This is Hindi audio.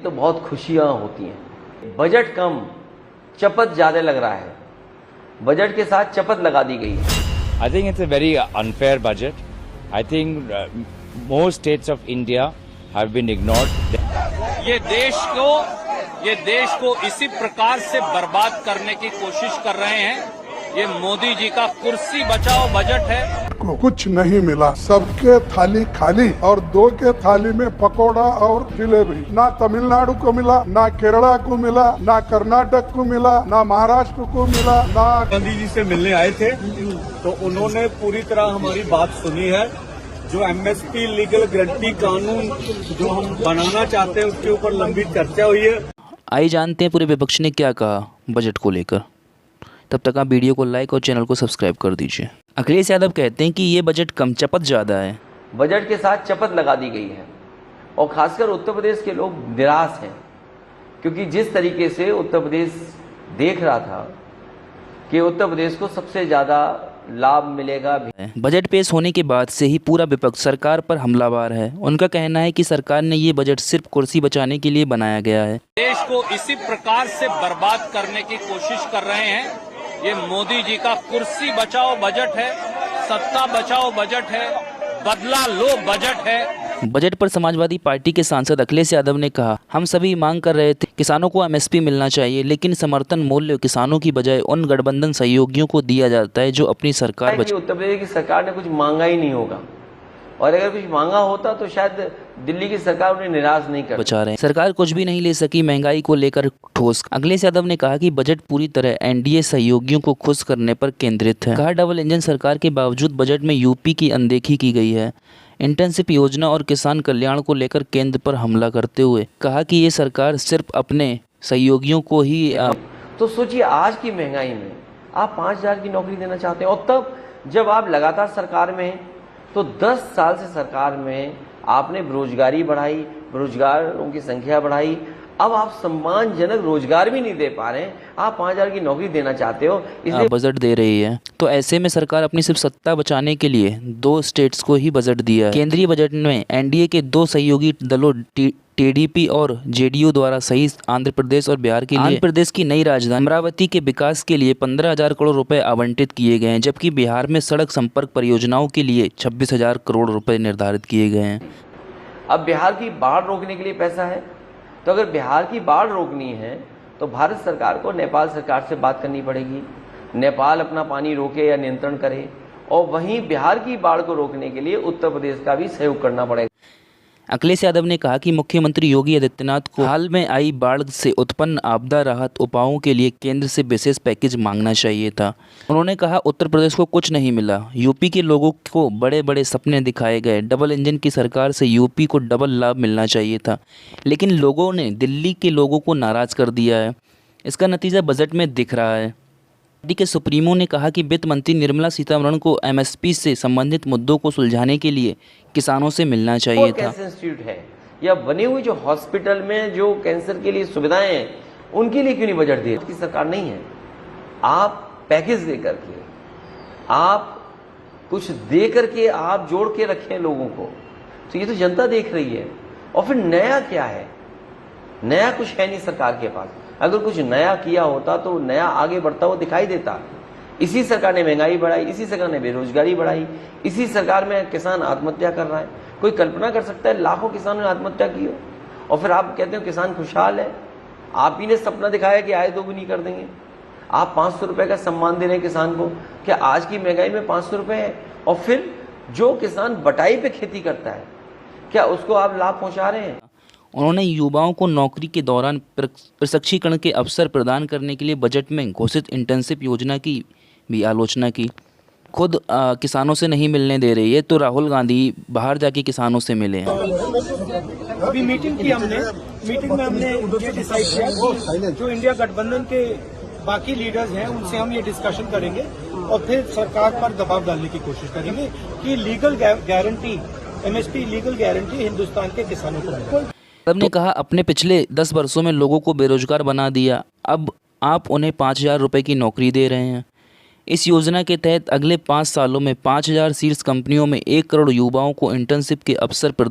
तो बहुत खुशियां होती हैं। बजट कम, चपत ज़्यादा लग रहा है। बजट के साथ चपत लगा दी गई है। I think it's a very unfair budget. I think most states of India have been ignored. ये देश को इसी प्रकार से बर्बाद करने की कोशिश कर रहे हैं। ये मोदी जी का कुर्सी बचाओ बजट है। को कुछ नहीं मिला, सबके थाली खाली और दो के थाली में पकोड़ा और जलेबी। ना तमिलनाडु को मिला, ना केरला को मिला, ना कर्नाटक को मिला, ना महाराष्ट्र को मिला, ना गांधी जी से मिलने आए थे तो उन्होंने पूरी तरह हमारी बात सुनी है। जो एमएसपी लीगल गारंटी कानून जो हम बनाना चाहते हैं उसके ऊपर लंबी चर्चा हुई है। आइए जानते हैं पूरे विपक्ष ने क्या कहा बजट को लेकर। तब तक आप वीडियो को लाइक और चैनल को सब्सक्राइब कर दीजिए। अखिलेश यादव कहते हैं कि ये बजट कम, चपत ज़्यादा है। बजट के साथ चपत लगा दी गई है और खासकर उत्तर प्रदेश के लोग निराश हैं, क्योंकि जिस तरीके से उत्तर प्रदेश देख रहा था कि उत्तर प्रदेश को सबसे ज़्यादा लाभ मिलेगा। बजट पेश होने के बाद से ही पूरा विपक्ष सरकार पर हमलावर है। उनका कहना है कि सरकार ने ये बजट सिर्फ कुर्सी बचाने के लिए बनाया गया है। देश को इसी प्रकार से बर्बाद करने की कोशिश कर रहे हैं। ये मोदी जी का कुर्सी बचाओ बजट है, सत्ता बचाओ बजट है, बदला लो बजट है। बजट पर समाजवादी पार्टी के सांसद अखिलेश यादव ने कहा, हम सभी मांग कर रहे थे किसानों को एमएसपी मिलना चाहिए, लेकिन समर्थन मूल्य किसानों की बजाय उन गठबंधन सहयोगियों को दिया जाता है जो अपनी सरकार उत्तर प्रदेश की सरकार ने कुछ मांगा ही नहीं होगा, और अगर कुछ मांगा होता तो शायद दिल्ली की सरकार उन्हें निराश नहीं कर बचा रहे हैं। सरकार कुछ भी नहीं ले सकी महंगाई को लेकर ठोस। अखिलेश यादव ने कहा कि बजट पूरी तरह एनडीए सहयोगियों को खुश करने पर केंद्रित है। कहा, डबल इंजन सरकार के बावजूद बजट में यूपी की अनदेखी की गई है। इंटर्नशिप योजना और किसान कल्याण को लेकर केंद्र पर हमला करते हुए कहा कि ये सरकार सिर्फ अपने सहयोगियों को ही तो सोचिए, आज की महंगाई में आप 5,000 की नौकरी देना चाहते हैं, और तब जब आप लगातार सरकार में हैं तो 10 साल से सरकार में आपने बेरोजगारी बढ़ाई, बेरोजगारों की संख्या बढ़ाई। अब आप सम्मानजनक रोजगार भी नहीं दे पा रहे हैं, आप 5,000 की नौकरी देना चाहते हो, इसलिए बजट दे रही है। तो ऐसे में सरकार अपनी सिर्फ सत्ता बचाने के लिए 2 स्टेट्स को ही बजट दिया है। केंद्रीय बजट में एनडीए के 2 सहयोगी दलों टीडीपी और जेडीयू द्वारा सही आंध्र प्रदेश और बिहार के लिए आंध्र प्रदेश की नई राजधानी अमरावती के विकास के लिए 15,000 करोड़ रुपए आवंटित किए गए हैं, जबकि बिहार में सड़क संपर्क परियोजनाओं के लिए 26,000 करोड़ रुपए निर्धारित किए गए हैं। अब बिहार की बाढ़ रोकने के लिए पैसा है, तो अगर बिहार की बाढ़ रोकनी है तो भारत सरकार को नेपाल सरकार से बात करनी पड़ेगी। नेपाल अपना पानी रोके या नियंत्रण करे, और वहीं बिहार की बाढ़ को रोकने के लिए उत्तर प्रदेश का भी सहयोग करना पड़ेगा। अखिलेश यादव ने कहा कि मुख्यमंत्री योगी आदित्यनाथ को हाल में आई बाढ़ से उत्पन्न आपदा राहत उपायों के लिए केंद्र से विशेष पैकेज मांगना चाहिए था। उन्होंने कहा, उत्तर प्रदेश को कुछ नहीं मिला, यूपी के लोगों को बड़े बड़े सपने दिखाए गए। डबल इंजन की सरकार से यूपी को डबल लाभ मिलना चाहिए था, लेकिन लोगों ने दिल्ली के लोगों को नाराज़ कर दिया है। इसका नतीजा बजट में दिख रहा है। पार्टी के सुप्रीमो ने कहा कि वित्त मंत्री निर्मला सीतारमण को एमएसपी से संबंधित मुद्दों को सुलझाने के लिए किसानों से मिलना चाहिए था। कैंसर इंस्टीट्यूट है या बने हुए जो हॉस्पिटल में जो कैंसर के लिए सुविधाएं हैं, उनके लिए क्यों नहीं बजट दिए? की सरकार नहीं है। आप पैकेज दे करके, आप कुछ दे करके आप जोड़ के रखें लोगों को, तो ये तो जनता देख रही है। और फिर नया क्या है? नया कुछ है नहीं सरकार के पास। अगर कुछ नया किया होता तो नया आगे बढ़ता हुआ दिखाई देता। इसी सरकार ने महंगाई बढ़ाई, इसी सरकार ने बेरोजगारी बढ़ाई, इसी सरकार में किसान आत्महत्या कर रहा है। कोई कल्पना कर सकता है लाखों किसानों ने आत्महत्या की हो, और फिर आप कहते हो किसान खुशहाल है? आप ही ने सपना दिखाया कि आय दोगुनी कर देंगे। आप 500 रुपये का सम्मान दे रहे हैं किसान को। क्या आज की महंगाई में 500 रुपये है? और फिर जो किसान बटाई पे खेती करता है, क्या उसको आप लाभ पहुंचा रहे हैं? उन्होंने युवाओं को नौकरी के दौरान प्रशिक्षण के अवसर प्रदान करने के लिए बजट में घोषित इंटर्नशिप योजना की भी आलोचना की। खुद किसानों से नहीं मिलने दे रही है, तो राहुल गांधी बाहर जाके किसानों से मिले हैं। अभी मीटिंग की हमने, मीटिंग में हमने ये डिसाइड किया कि जो इंडिया गठबंधन के बाकी लीडर्स हैं उनसे हम ये डिस्कशन करेंगे और फिर सरकार पर दबाव डालने की कोशिश करेंगे कि legal guarantee, MSP legal guarantee Hindustan के किसानों को मिले। ने कहा, अपने पिछले 10 वर्षों में लोगों को बेरोजगार बना दिया, अब आप उन्हें 5,000 रुपये की नौकरी दे रहे हैं। इस योजना के तहत अगले 5 सालों में 5,000 शीर्ष कंपनियों में 1 करोड़ युवाओं को इंटर्नशिप के अवसर